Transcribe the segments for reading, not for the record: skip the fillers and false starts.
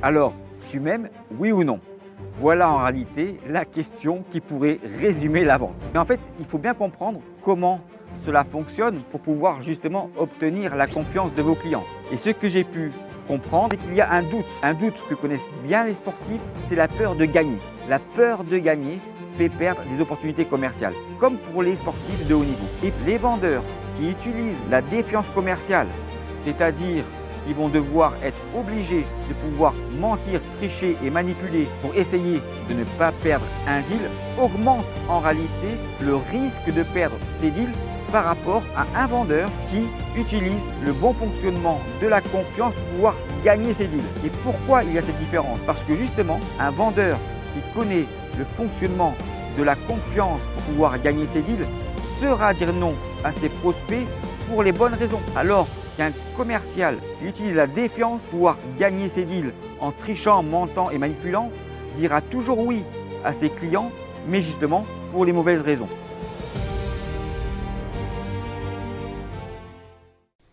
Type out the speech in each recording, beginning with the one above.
Alors, tu m'aimes, oui ou non? Voilà en réalité la question qui pourrait résumer la vente. Mais en fait, il faut bien comprendre comment cela fonctionne pour pouvoir justement obtenir la confiance de vos clients. Et ce que j'ai pu comprendre, c'est qu'il y a un doute que connaissent bien les sportifs, c'est la peur de gagner. La peur de gagner fait perdre des opportunités commerciales, comme pour les sportifs de haut niveau. Et les vendeurs qui utilisent la défiance commerciale, c'est-à-dire ils vont devoir être obligés de pouvoir mentir, tricher et manipuler pour essayer de ne pas perdre un deal, augmente en réalité le risque de perdre ces deals par rapport à un vendeur qui utilise le bon fonctionnement de la confiance pour pouvoir gagner ses deals. Et pourquoi il y a cette différence? Parce que justement, un vendeur qui connaît le fonctionnement de la confiance pour pouvoir gagner ses deals saura dire non à ses prospects pour les bonnes raisons. Alors qu'un commercial qui utilise la défiance pour pouvoir gagner ses deals en trichant, mentant et manipulant dira toujours oui à ses clients, mais justement pour les mauvaises raisons.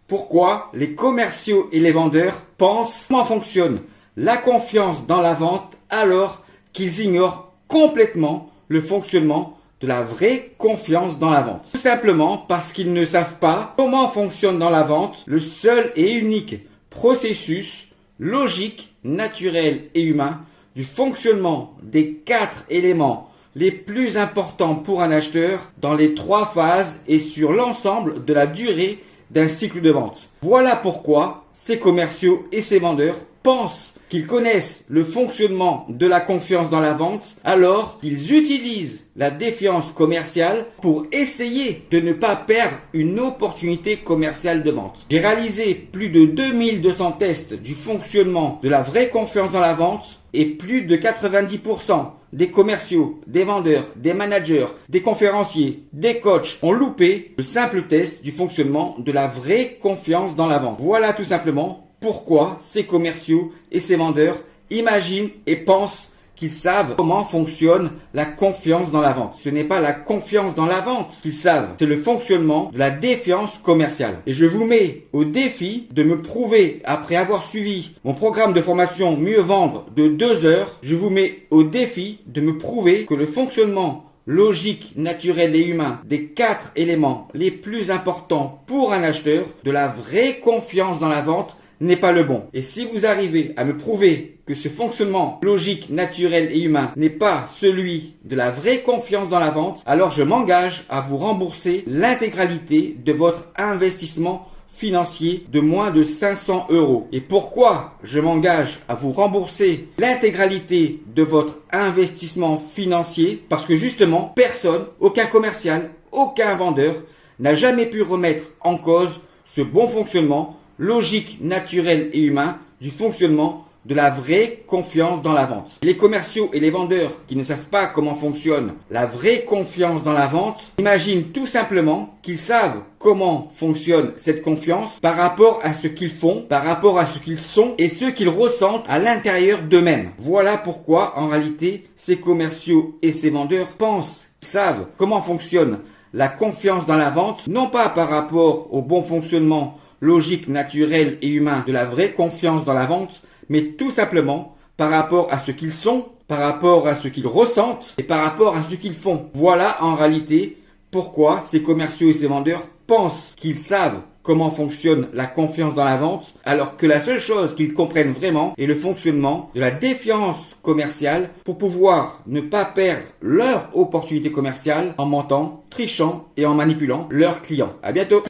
Pourquoi les commerciaux et les vendeurs pensent comment fonctionne la confiance dans la vente alors qu'ils ignorent complètement le fonctionnement de la vraie confiance dans la vente? Tout simplement parce qu'ils ne savent pas comment fonctionne dans la vente le seul et unique processus logique, naturel et humain du fonctionnement des 4 éléments les plus importants pour un acheteur dans les 3 phases et sur l'ensemble de la durée d'un cycle de vente. Voilà pourquoi ces commerciaux et ces vendeurs pensent qu'ils connaissent le fonctionnement de la confiance dans la vente alors qu'ils utilisent la défiance commerciale pour essayer de ne pas perdre une opportunité commerciale de vente. J'ai réalisé plus de 2200 tests du fonctionnement de la vraie confiance dans la vente et plus de 90% des commerciaux, des vendeurs, des managers, des conférenciers, des coachs ont loupé le simple test du fonctionnement de la vraie confiance dans la vente. Voilà tout simplement pourquoi ces commerciaux et ces vendeurs imaginent et pensent qu'ils savent comment fonctionne la confiance dans la vente. Ce n'est pas la confiance dans la vente qu'ils savent, c'est le fonctionnement de la défiance commerciale. Et je vous mets au défi de me prouver, après avoir suivi mon programme de formation Mieux Vendre de 2 heures, je vous mets au défi de me prouver que le fonctionnement logique, naturel et humain des 4 éléments les plus importants pour un acheteur de la vraie confiance dans la vente n'est pas le bon. Et si vous arrivez à me prouver que ce fonctionnement logique, naturel et humain n'est pas celui de la vraie confiance dans la vente, alors je m'engage à vous rembourser l'intégralité de votre investissement financier de moins de 500 €. Et pourquoi je m'engage à vous rembourser l'intégralité de votre investissement financier? Parce que justement, personne, aucun commercial, aucun vendeur n'a jamais pu remettre en cause ce bon fonctionnement logique, naturel et humain du fonctionnement de la vraie confiance dans la vente. Les commerciaux et les vendeurs qui ne savent pas comment fonctionne la vraie confiance dans la vente imaginent tout simplement qu'ils savent comment fonctionne cette confiance par rapport à ce qu'ils font, par rapport à ce qu'ils sont et ce qu'ils ressentent à l'intérieur d'eux-mêmes. Voilà pourquoi en réalité ces commerciaux et ces vendeurs pensent, savent comment fonctionne la confiance dans la vente, non pas par rapport au bon fonctionnement logique, naturel et humain de la vraie confiance dans la vente, mais tout simplement par rapport à ce qu'ils sont, par rapport à ce qu'ils ressentent et par rapport à ce qu'ils font. Voilà en réalité pourquoi ces commerciaux et ces vendeurs pensent qu'ils savent comment fonctionne la confiance dans la vente, alors que la seule chose qu'ils comprennent vraiment est le fonctionnement de la défiance commerciale pour pouvoir ne pas perdre leur opportunité commerciale en mentant, trichant et en manipulant leurs clients. À bientôt.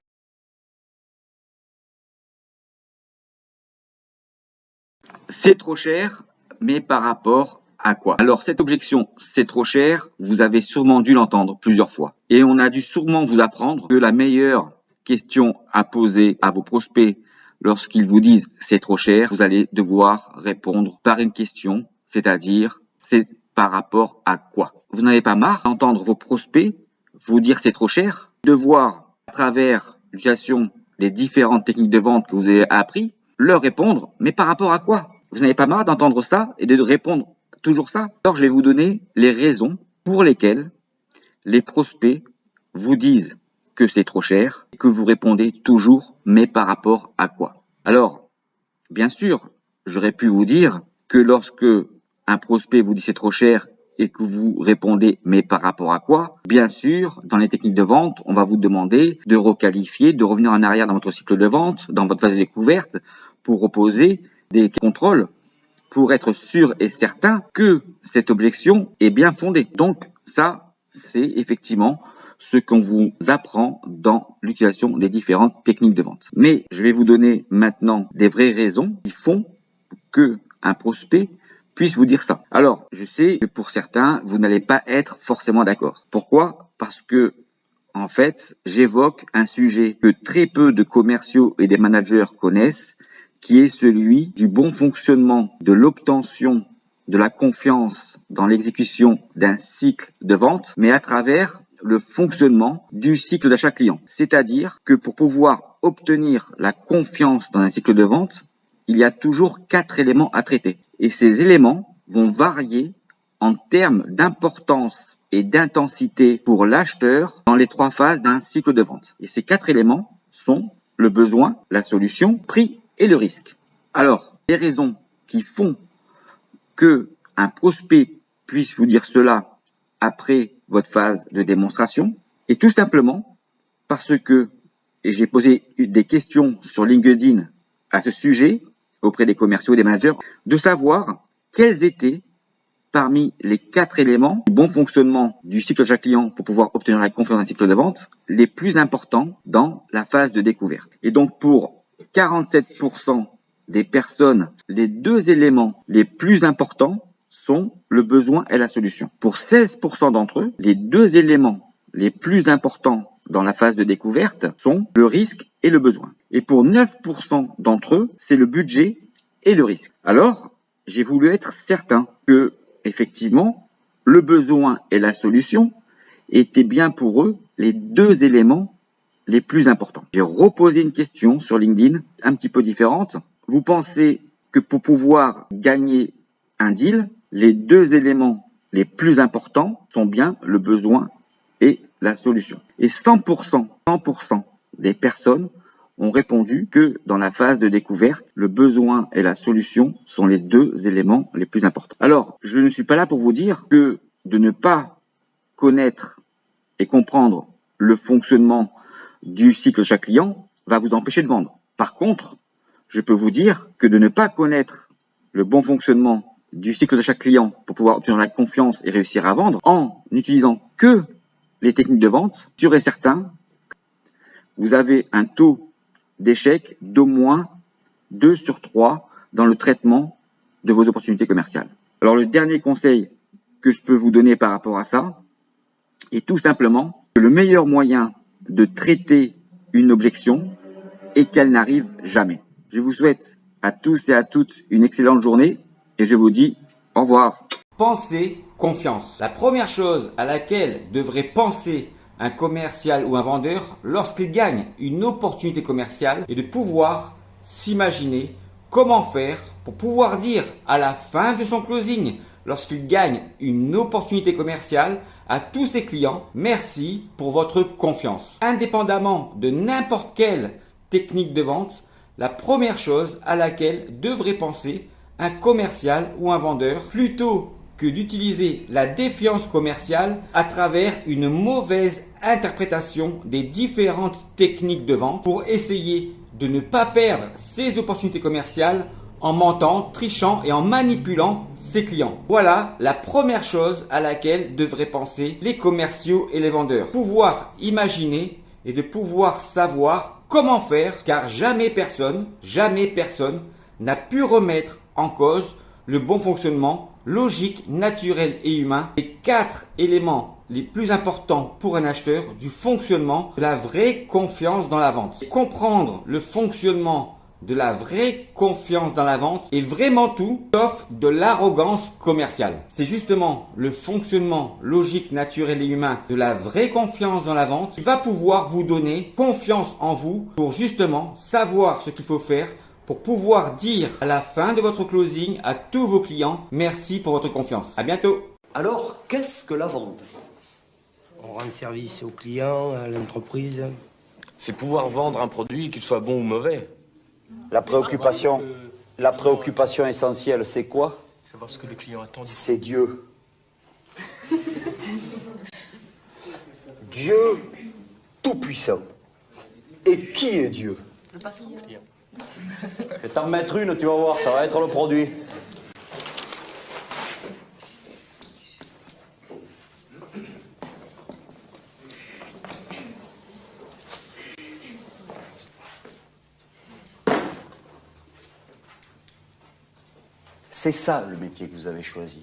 C'est trop cher, mais par rapport à quoi? Alors cette objection, c'est trop cher, vous avez sûrement dû l'entendre plusieurs fois. Et on a dû sûrement vous apprendre que la meilleure question à poser à vos prospects lorsqu'ils vous disent c'est trop cher, vous allez devoir répondre par une question, c'est-à-dire c'est par rapport à quoi? Vous n'avez pas marre d'entendre vos prospects vous dire c'est trop cher, de voir à travers l'utilisation des différentes techniques de vente que vous avez appris, leur répondre, mais par rapport à quoi? Vous n'avez pas marre d'entendre ça et de répondre toujours ça? Alors je vais vous donner les raisons pour lesquelles les prospects vous disent que c'est trop cher et que vous répondez toujours mais par rapport à quoi? Alors, bien sûr, j'aurais pu vous dire que lorsque un prospect vous dit c'est trop cher et que vous répondez mais par rapport à quoi? Bien sûr, dans les techniques de vente, on va vous demander de requalifier, de revenir en arrière dans votre cycle de vente, dans votre phase de découverte, pour opposer des contrôles, pour être sûr et certain que cette objection est bien fondée. Donc ça, c'est effectivement ce qu'on vous apprend dans l'utilisation des différentes techniques de vente. Mais je vais vous donner maintenant des vraies raisons qui font que un prospect puisse vous dire ça. Alors, je sais que pour certains, vous n'allez pas être forcément d'accord. Pourquoi? Parce que, en fait, j'évoque un sujet que très peu de commerciaux et des managers connaissent, qui est celui du bon fonctionnement, de l'obtention de la confiance dans l'exécution d'un cycle de vente, mais à travers le fonctionnement du cycle d'achat client. C'est-à-dire que pour pouvoir obtenir la confiance dans un cycle de vente, il y a toujours 4 éléments à traiter. Et ces éléments vont varier en termes d'importance et d'intensité pour l'acheteur dans les 3 phases d'un cycle de vente. Et ces 4 éléments sont le besoin, la solution, prix et le risque. Alors, les raisons qui font que un prospect puisse vous dire cela après votre phase de démonstration est tout simplement parce que, et j'ai posé des questions sur LinkedIn à ce sujet auprès des commerciaux et des managers, de savoir quels étaient parmi les 4 éléments du bon fonctionnement du cycle d'achat client pour pouvoir obtenir la confiance d'un cycle de vente les plus importants dans la phase de découverte. Et donc pour 47% des personnes, les 2 éléments les plus importants sont le besoin et la solution. Pour 16% d'entre eux, les 2 éléments les plus importants dans la phase de découverte sont le risque et le besoin. Et pour 9% d'entre eux, c'est le budget et le risque. Alors, j'ai voulu être certain que, effectivement, le besoin et la solution étaient bien pour eux les 2 éléments les plus importants. J'ai reposé une question sur LinkedIn un petit peu différente. Vous pensez que pour pouvoir gagner un deal, les 2 éléments les plus importants sont bien le besoin et la solution. Et 100% des personnes ont répondu que dans la phase de découverte, le besoin et la solution sont les 2 éléments les plus importants. Alors, je ne suis pas là pour vous dire que de ne pas connaître et comprendre le fonctionnement du cycle de chaque client va vous empêcher de vendre. Par contre, je peux vous dire que de ne pas connaître le bon fonctionnement du cycle de chaque client pour pouvoir obtenir la confiance et réussir à vendre en n'utilisant que les techniques de vente, sûr et certain, vous avez un taux d'échec d'au moins 2 sur 3 dans le traitement de vos opportunités commerciales. Alors le dernier conseil que je peux vous donner par rapport à ça est tout simplement que le meilleur moyen de traiter une objection est qu'elle n'arrive jamais. Je vous souhaite à tous et à toutes une excellente journée et je vous dis au revoir. Pensez confiance. La première chose à laquelle devrait penser un commercial ou un vendeur lorsqu'il gagne une opportunité commerciale est de pouvoir s'imaginer comment faire pour pouvoir dire à la fin de son closing, lorsqu'il gagne une opportunité commerciale, à tous ses clients, merci pour votre confiance. Indépendamment de n'importe quelle technique de vente, la première chose à laquelle devrait penser un commercial ou un vendeur, plutôt que d'utiliser la défiance commerciale à travers une mauvaise interprétation des différentes techniques de vente pour essayer de ne pas perdre ses opportunités commerciales en mentant, trichant et en manipulant ses clients. Voilà la première chose à laquelle devraient penser les commerciaux et les vendeurs. Pouvoir imaginer et de pouvoir savoir comment faire, car jamais personne n'a pu remettre en cause le bon fonctionnement logique, naturel et humain, les 4 éléments les plus importants pour un acheteur du fonctionnement de la vraie confiance dans la vente. Et comprendre le fonctionnement de la vraie confiance dans la vente est vraiment tout sauf de l'arrogance commerciale. C'est justement le fonctionnement logique, naturel et humain de la vraie confiance dans la vente qui va pouvoir vous donner confiance en vous pour justement savoir ce qu'il faut faire pour pouvoir dire à la fin de votre closing à tous vos clients, merci pour votre confiance. À bientôt. Alors, qu'est-ce que la vente? On rend service aux clients, à l'entreprise. C'est pouvoir vendre un produit, qu'il soit bon ou mauvais. La préoccupation La préoccupation essentielle, c'est quoi? Savoir ce que le client attend. C'est Dieu. Dieu tout-puissant. Et qui est Dieu? Le patron. Je vais t'en mettre une, tu vas voir, ça va être le produit. C'est ça le métier que vous avez choisi.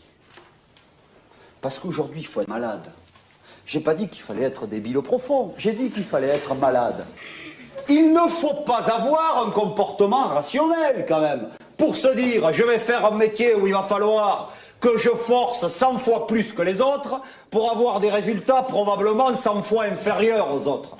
Parce qu'aujourd'hui, il faut être malade. J'ai pas dit qu'il fallait être débile au profond, j'ai dit qu'il fallait être malade. Il ne faut pas avoir un comportement rationnel quand même. Pour se dire, je vais faire un métier où il va falloir que je force 100 fois plus que les autres pour avoir des résultats probablement 100 fois inférieurs aux autres.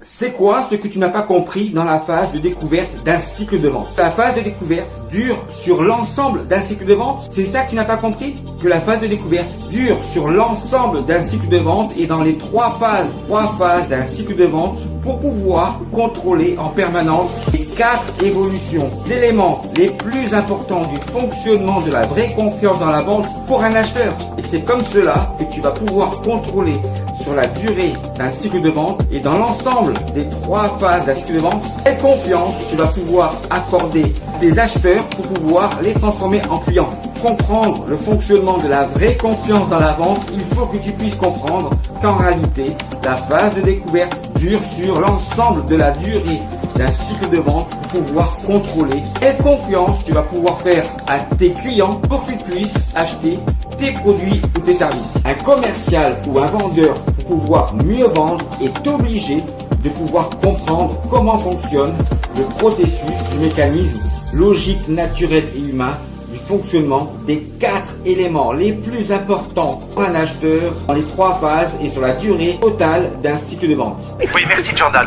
C'est quoi ce que tu n'as pas compris dans la phase de découverte d'un cycle de vente? La phase de découverte dure sur l'ensemble d'un cycle de vente. C'est ça que tu n'as pas compris? Que la phase de découverte dure sur l'ensemble d'un cycle de vente et dans les trois phases d'un cycle de vente pour pouvoir contrôler en permanence les 4 évolutions, les éléments les plus importants du fonctionnement de la vraie confiance dans la vente pour un acheteur. Et c'est comme cela que tu vas pouvoir contrôler sur la durée d'un cycle de vente et dans l'ensemble des 3 phases d'un cycle de vente, quelle confiance tu vas pouvoir accorder tes acheteurs pour pouvoir les transformer en clients. Comprendre le fonctionnement de la vraie confiance dans la vente, il faut que tu puisses comprendre qu'en réalité, la phase de découverte dure sur l'ensemble de la durée d'un cycle de vente pour pouvoir contrôler quelle confiance tu vas pouvoir faire à tes clients pour qu'ils puissent acheter tes produits ou tes services. Un commercial ou un vendeur pour pouvoir mieux vendre est obligé de pouvoir comprendre comment fonctionne le processus du mécanisme logique, naturel et humain du fonctionnement des 4 éléments les plus importants pour un acheteur dans les 3 phases et sur la durée totale d'un cycle de vente. Oui, merci Jordan.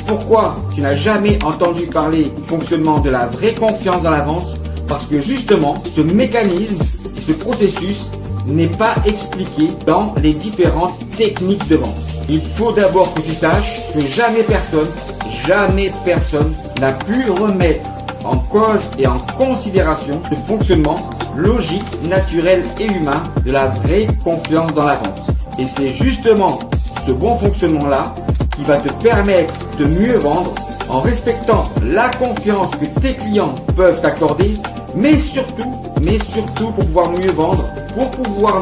Pourquoi tu n'as jamais entendu parler du fonctionnement de la vraie confiance dans la vente? Parce que justement, ce mécanisme, ce processus n'est pas expliqué dans les différentes techniques de vente. Il faut d'abord que tu saches que jamais personne n'a pu remettre en cause et en considération ce fonctionnement logique, naturel et humain de la vraie confiance dans la vente. Et c'est justement ce bon fonctionnement-là qui va te permettre de mieux vendre en respectant la confiance que tes clients peuvent t'accorder, mais surtout pour pouvoir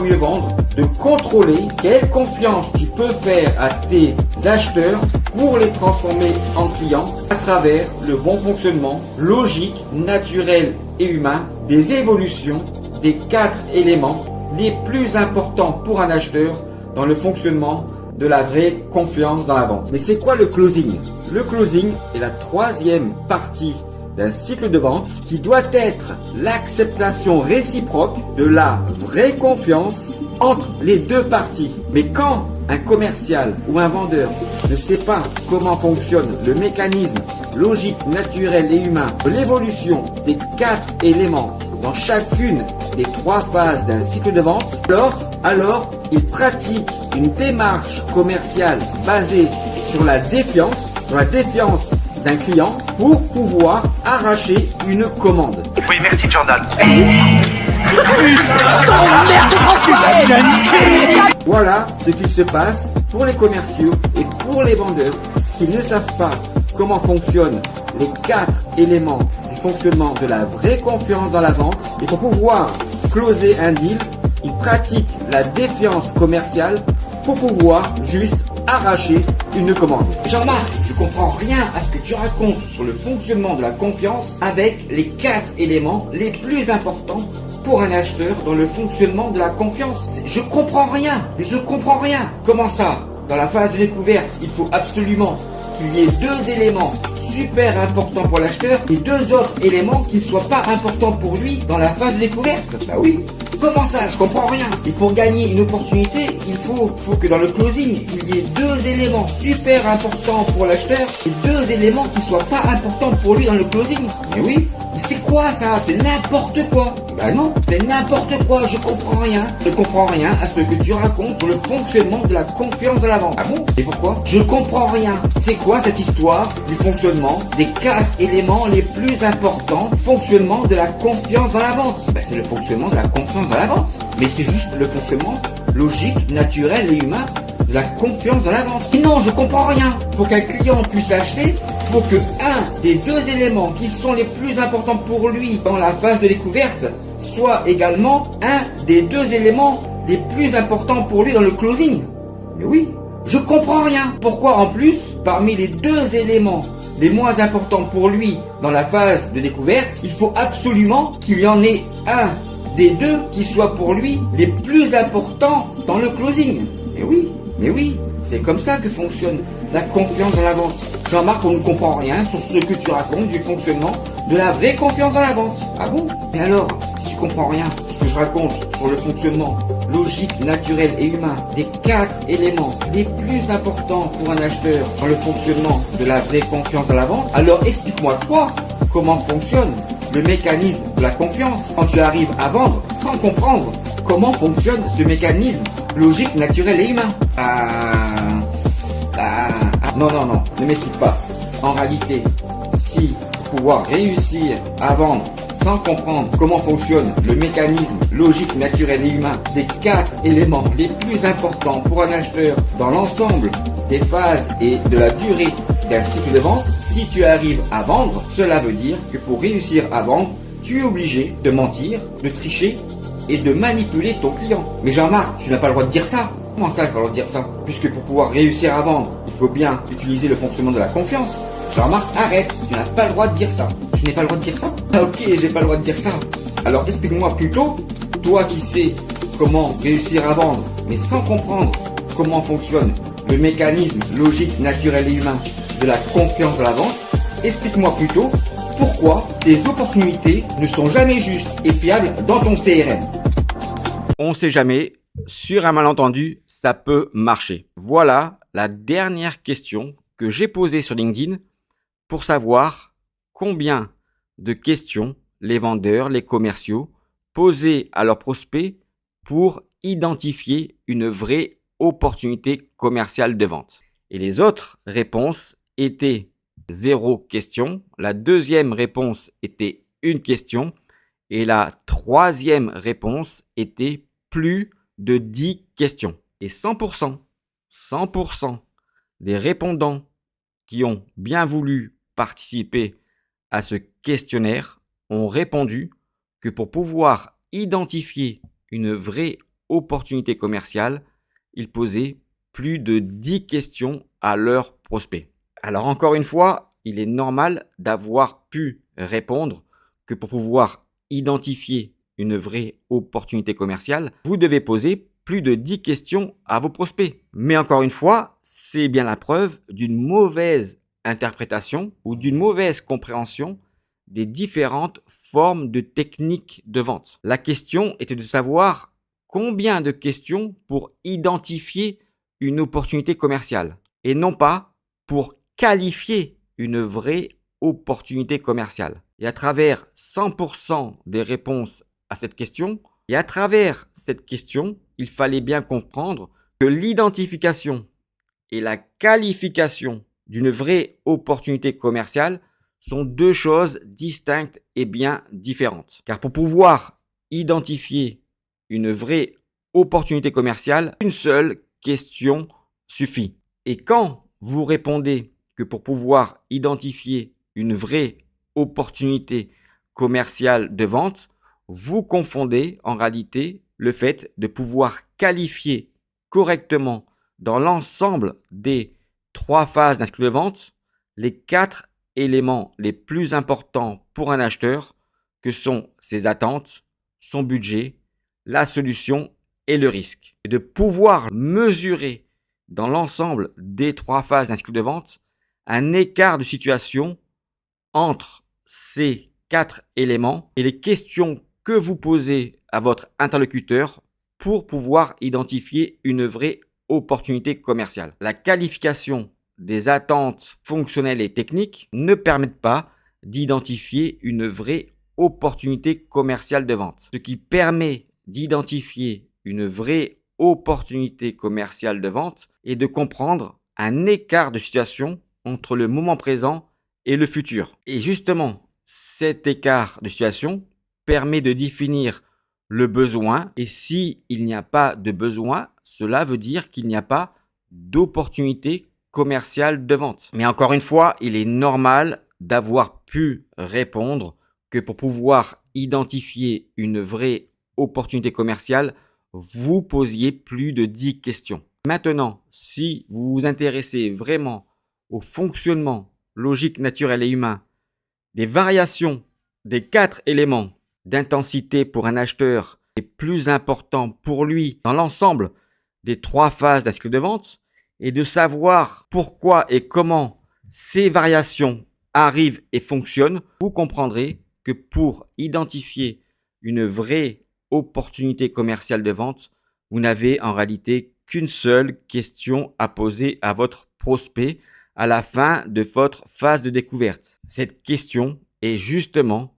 mieux vendre, de contrôler quelle confiance tu peux faire à tes acheteurs pour les transformer en clients à travers le bon fonctionnement logique, naturel et humain des évolutions des 4 éléments les plus importants pour un acheteur dans le fonctionnement de la vraie confiance dans la vente. Mais c'est quoi le closing? Le closing est la 3e partie d'un cycle de vente qui doit être l'acceptation réciproque de la vraie confiance entre les 2 parties. Mais quand un commercial ou un vendeur ne sait pas comment fonctionne le mécanisme logique, naturel et humain de l'évolution des 4 éléments dans chacune des 3 phases d'un cycle de vente, alors il pratique une démarche commerciale basée sur la défiance d'un client pour pouvoir arracher une commande. Oui, merci Jordan. Voilà ce qu'il se passe pour les commerciaux et pour les vendeurs qui ne savent pas comment fonctionnent les 4 éléments du fonctionnement de la vraie confiance dans la vente. Et pour pouvoir closer un deal, ils pratiquent la défiance commerciale pour pouvoir juste arracher une commande. Jean-Marc, je comprends rien à ce que tu racontes sur le fonctionnement de la confiance avec les 4 éléments les plus importants pour un acheteur dans le fonctionnement de la confiance. Je comprends rien. Comment ça? Dans la phase de découverte, il faut absolument qu'il y ait 2 éléments super importants pour l'acheteur et 2 autres éléments qui ne soient pas importants pour lui dans la phase de découverte. Bah oui. Comment ça? Je comprends rien. Et pour gagner une opportunité, il faut que dans le closing, il y ait 2 éléments super importants pour l'acheteur et 2 éléments qui ne soient pas importants pour lui dans le closing. Mais oui, c'est quoi ça? C'est n'importe quoi. Ben non, c'est n'importe quoi, je comprends rien. Je comprends rien à ce que tu racontes sur le fonctionnement de la confiance de la vente. Ah bon? Et pourquoi? Je comprends rien. C'est quoi cette histoire du fonctionnement des 4 éléments les plus importants du fonctionnement de la confiance dans la vente? Ben c'est le fonctionnement de la confiance dans la vente. Mais c'est juste le fonctionnement logique, naturel et humain de la confiance dans la vente. Et non, je comprends rien. Pour qu'un client puisse acheter, faut que un des 2 éléments qui sont les plus importants pour lui dans la phase de découverte soit également un des 2 éléments les plus importants pour lui dans le closing. Mais oui, je comprends rien. Pourquoi en plus, parmi les 2 éléments les moins importants pour lui dans la phase de découverte, il faut absolument qu'il y en ait un des 2 qui soit pour lui les plus importants dans le closing. Mais oui, c'est comme ça que fonctionne la confiance dans la vente. Jean-Marc, on ne comprend rien sur ce que tu racontes du fonctionnement de la vraie confiance dans la vente. Ah bon? Mais alors, si tu comprends rien sur ce que je raconte sur le fonctionnement logique, naturel et humain des 4 éléments les plus importants pour un acheteur dans le fonctionnement de la vraie confiance dans la vente, alors explique-moi toi comment fonctionne le mécanisme de la confiance quand tu arrives à vendre sans comprendre comment fonctionne ce mécanisme logique, naturel et humain. Non, ne m'explique pas. En réalité, si pour pouvoir réussir à vendre sans comprendre comment fonctionne le mécanisme logique, naturel et humain des 4 éléments les plus importants pour un acheteur dans l'ensemble des phases et de la durée d'un cycle de vente, si tu arrives à vendre, cela veut dire que pour réussir à vendre, tu es obligé de mentir, de tricher et de manipuler ton client. Mais Jean-Marc, tu n'as pas le droit de dire ça. Comment ça, je n'ai pas le droit de dire ça? Puisque pour pouvoir réussir à vendre, il faut bien utiliser le fonctionnement de la confiance. Jean-Marc, arrête, tu n'as pas le droit de dire ça. Je n'ai pas le droit de dire ça? Ah ok, j'ai pas le droit de dire ça. Alors explique-moi plutôt, toi qui sais comment réussir à vendre, mais sans comprendre comment fonctionne le mécanisme logique, naturel et humain de la confiance dans la vente, explique-moi plutôt pourquoi tes opportunités ne sont jamais justes et fiables dans ton CRM. On ne sait jamais, sur un malentendu, ça peut marcher. Voilà la dernière question que j'ai posée sur LinkedIn pour savoir combien de questions les vendeurs, les commerciaux posaient à leurs prospects pour identifier une vraie opportunité commerciale de vente. Et les autres réponses étaient 0 question, la deuxième réponse était 1 question et la troisième réponse était plus de 10 questions. Et 100% des répondants qui ont bien voulu participer à ce questionnaire ont répondu que pour pouvoir identifier une vraie opportunité commerciale, ils posaient plus de 10 questions à leurs prospects. Alors encore une fois, il est normal d'avoir pu répondre que pour pouvoir identifier une vraie opportunité commerciale, vous devez poser plus de 10 questions à vos prospects. Mais encore une fois, c'est bien la preuve d'une mauvaise interprétation ou d'une mauvaise compréhension des différentes formes de techniques de vente. La question était de savoir combien de questions pour identifier une opportunité commerciale et non pas pour qualifier une vraie opportunité commerciale. Et à travers 100% des réponses à cette question, et à travers cette question, il fallait bien comprendre que l'identification et la qualification d'une vraie opportunité commerciale sont 2 choses distinctes et bien différentes. Car pour pouvoir identifier une vraie opportunité commerciale, une seule question suffit. Et quand vous répondez que pour pouvoir identifier une vraie opportunité commerciale de vente, vous confondez en réalité le fait de pouvoir qualifier correctement dans l'ensemble des 3 phases d'un cycle de vente les 4 éléments les plus importants pour un acheteur que sont ses attentes, son budget, la solution et le risque. Et de pouvoir mesurer dans l'ensemble des 3 phases d'un cycle de vente un écart de situation entre ces 4 éléments et les questions que vous posez à votre interlocuteur pour pouvoir identifier une vraie opportunité commerciale. La qualification des attentes fonctionnelles et techniques ne permettent pas d'identifier une vraie opportunité commerciale de vente. Ce qui permet d'identifier une vraie opportunité commerciale de vente et de comprendre un écart de situation entre le moment présent et le futur. Et justement, cet écart de situation permet de définir le besoin, et s'il n'y a pas de besoin, cela veut dire qu'il n'y a pas d'opportunité commerciale de vente. Mais encore une fois, il est normal d'avoir pu répondre que pour pouvoir identifier une vraie opportunité commerciale, vous posiez plus de 10 questions. Maintenant, si vous vous intéressez vraiment au fonctionnement logique, naturel et humain des variations des 4 éléments d'intensité pour un acheteur les plus importants pour lui dans l'ensemble des 3 phases d'un cycle de vente, et de savoir pourquoi et comment ces variations arrivent et fonctionnent, vous comprendrez que pour identifier une vraie opportunité commerciale de vente, vous n'avez en réalité qu'une seule question à poser à votre prospect à la fin de votre phase de découverte. Cette question est justement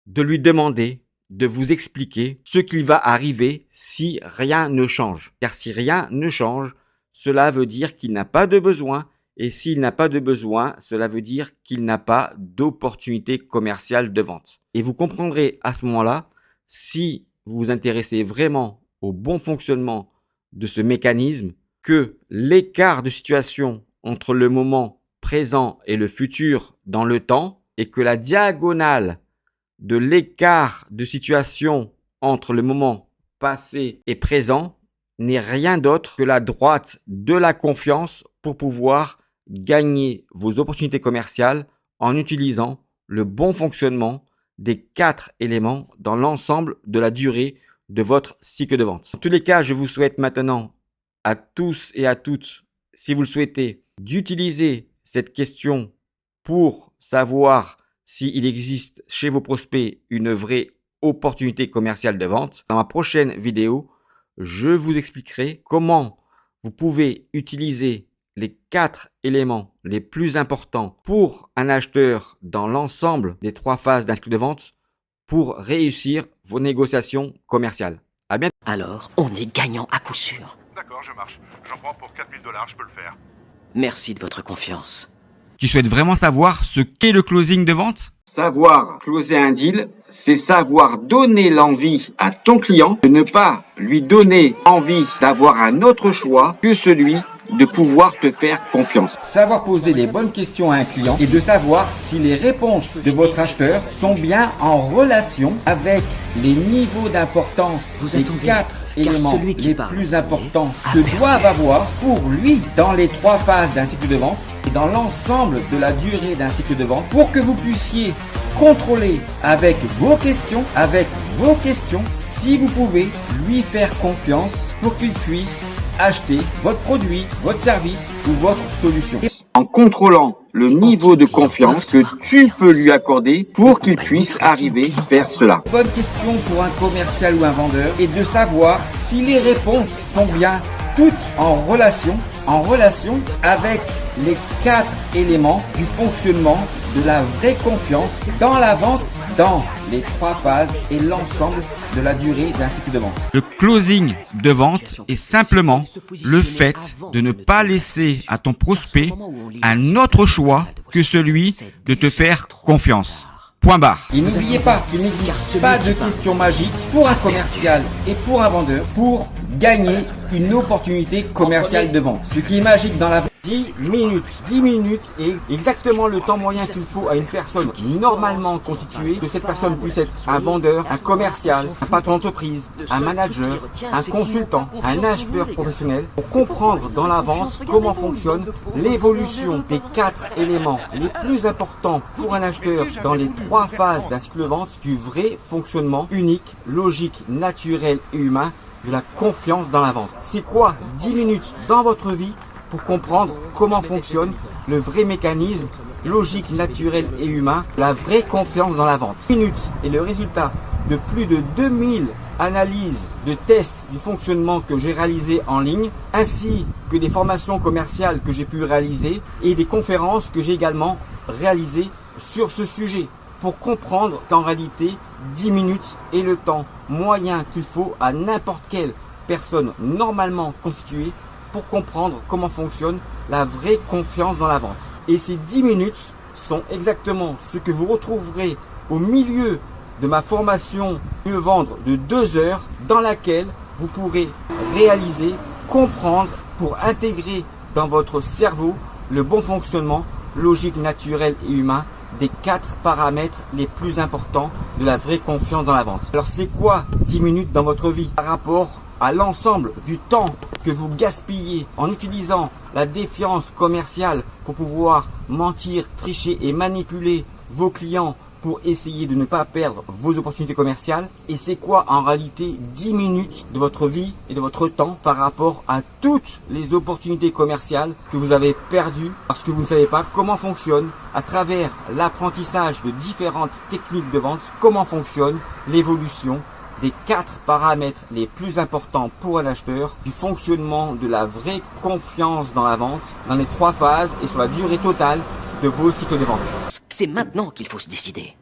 de lui demander de vous expliquer ce qu'il va arriver si rien ne change. Car si rien ne change, cela veut dire qu'il n'a pas de besoin, et s'il n'a pas de besoin, cela veut dire qu'il n'a pas d'opportunité commerciale de vente. Et vous comprendrez à ce moment-là, si vous vous intéressez vraiment au bon fonctionnement de ce mécanisme, que l'écart de situation entre le moment présent et le futur dans le temps, et que la diagonale de l'écart de situation entre le moment passé et présent n'est rien d'autre que la droite de la confiance pour pouvoir gagner vos opportunités commerciales en utilisant le bon fonctionnement des 4 éléments dans l'ensemble de la durée de votre cycle de vente. En tous les cas, je vous souhaite maintenant à tous et à toutes, si vous le souhaitez, d'utiliser cette question pour savoir s'il existe chez vos prospects une vraie opportunité commerciale de vente. Dans ma prochaine vidéo, je vous expliquerai comment vous pouvez utiliser les 4 éléments les plus importants pour un acheteur dans l'ensemble des 3 phases d'un cycle de vente pour réussir vos négociations commerciales. À bientôt. Alors, on est gagnant à coup sûr. D'accord, je marche. J'en prends pour 4 000 $, je peux le faire. Merci de votre confiance. Tu souhaites vraiment savoir ce qu'est le closing de vente? Savoir closer un deal, c'est savoir donner l'envie à ton client de ne pas lui donner envie d'avoir un autre choix que celui de pouvoir te faire confiance. Savoir poser les bonnes questions à un client et de savoir si les réponses de votre acheteur sont bien en relation avec les niveaux d'importance des 4 éléments les plus importants que doivent avoir pour lui dans les 3 phases d'un cycle de vente et dans l'ensemble de la durée d'un cycle de vente pour que vous puissiez contrôler avec vos questions, si vous pouvez lui faire confiance pour qu'il puisse acheter votre produit, votre service ou votre solution. En contrôlant le niveau de confiance que tu peux lui accorder pour qu'il puisse arriver à faire cela. Bonne question pour un commercial ou un vendeur est de savoir si les réponses sont bien toutes en relation avec les 4 éléments du fonctionnement de la vraie confiance dans la vente, dans les 3 phases et l'ensemble de la durée d'un cycle de vente. Le closing de vente est simplement le fait de ne pas laisser à ton prospect un autre choix que celui de te faire confiance. Point barre. Et n'oubliez pas qu'il n'existe pas de question magique pour un commercial et pour un vendeur pour gagner une opportunité commerciale de vente. Ce qui est magique dans la vente, 10 minutes est exactement le temps moyen qu'il faut à une personne normalement constituée, que cette personne puisse être un vendeur, un commercial, un patron d'entreprise, un manager, un consultant, un acheteur professionnel, pour comprendre dans la vente comment fonctionne l'évolution des 4 éléments les plus importants pour un acheteur dans les 3 phases d'un cycle de vente du vrai fonctionnement unique, logique, naturel et humain de la confiance dans la vente. C'est quoi 10 minutes dans votre vie pour comprendre comment fonctionne le vrai mécanisme logique, naturel et humain, la vraie confiance dans la vente. 10 minutes est le résultat de plus de 2000 analyses de tests du fonctionnement que j'ai réalisé en ligne, ainsi que des formations commerciales que j'ai pu réaliser et des conférences que j'ai également réalisées sur ce sujet. pour comprendre qu'en réalité 10 minutes est le temps moyen qu'il faut à n'importe quelle personne normalement constituée pour comprendre comment fonctionne la vraie confiance dans la vente. Et ces 10 minutes sont exactement ce que vous retrouverez au milieu de ma formation Mieux vendre de 2 heures dans laquelle vous pourrez réaliser, comprendre pour intégrer dans votre cerveau le bon fonctionnement logique, naturel et humain des 4 paramètres les plus importants de la vraie confiance dans la vente. Alors c'est quoi 10 minutes dans votre vie par rapport à l'ensemble du temps que vous gaspillez en utilisant la défiance commerciale pour pouvoir mentir, tricher et manipuler vos clients pour essayer de ne pas perdre vos opportunités commerciales? Et c'est quoi en réalité 10 minutes de votre vie et de votre temps par rapport à toutes les opportunités commerciales que vous avez perdues parce que vous ne savez pas comment fonctionne à travers l'apprentissage de différentes techniques de vente, comment fonctionne l'évolution des 4 paramètres les plus importants pour un acheteur du fonctionnement de la vraie confiance dans la vente dans les 3 phases et sur la durée totale de vos cycles de vente. C'est maintenant qu'il faut se décider.